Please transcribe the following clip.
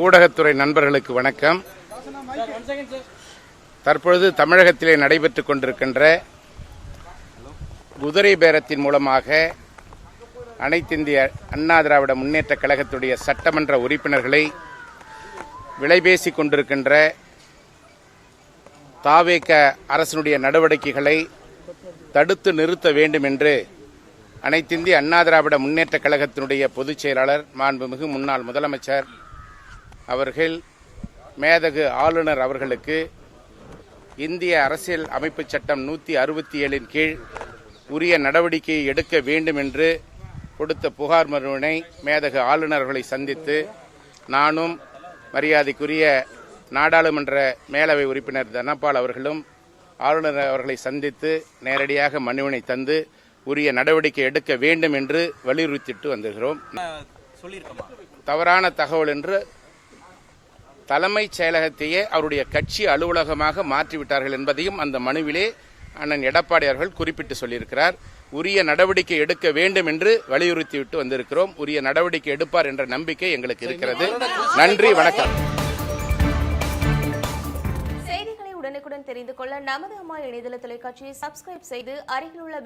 ஊடகத்துறை நண்பர்களுக்கு வணக்கம். தற்பொழுது தமிழகத்திலே நடைபெற்றுக் கொண்டிருக்கின்ற குதிரை பேரத்தின் மூலமாக அனைத்திந்திய அண்ணா திராவிட முன்னேற்ற கழகத்துடைய சட்டமன்ற உறுப்பினர்களை விலைபேசிக் கொண்டிருக்கின்ற தாவேக அரசினுடைய நடவடிக்கைகளை தடுத்து நிறுத்த வேண்டும் என்று அனைத்திந்திய அண்ணா திராவிட முன்னேற்ற கழகத்தினுடைய பொதுச் செயலாளர் மாண்புமிகு முன்னாள் முதலமைச்சர் அவர்கள் மேதகு ஆளுநர் அவர்களுக்கு இந்திய அரசியல் அமைப்பு சட்டம் 167 கீழ் உரிய நடவடிக்கையை எடுக்க வேண்டும் என்று கொடுத்த புகார் மனுவினை மேதகு ஆளுநர் அவர்களை சந்தித்து நானும் மரியாதைக்குரிய நாடாளுமன்ற மேலவை உறுப்பினர் தனபால் அவர்களும் ஆளுநர் அவர்களை சந்தித்து நேரடியாக மனுவினை தந்து உரிய நடவடிக்கை எடுக்க வேண்டும் என்று வலியுறுத்திட்டு வந்துகிறோம். தவறான தகவல் என்று தலைமைச் செயலகத்தையே அவருடைய கட்சி அலுவலகமாக மாற்றிவிட்டார்கள் என்பதையும் அந்த மனுவிலே அண்ணன் எடப்பாடி அவர்கள் குறிப்பிட்டு சொல்லியிருக்கிறார். உரிய நடவடிக்கை எடுக்க வேண்டும் என்று வலியுறுத்திவிட்டு வந்திருக்கிறோம். உரிய நடவடிக்கை எடுப்பார் என்ற நம்பிக்கை எங்களுக்கு இருக்கிறது. நன்றி, வணக்கம். செய்திகளை உடனுக்குடன் தெரிந்து கொள்ள நமது அம்மா இணையதள தொலைக்காட்சியை சப்ஸ்கிரைப் செய்து அருகில் உள்ள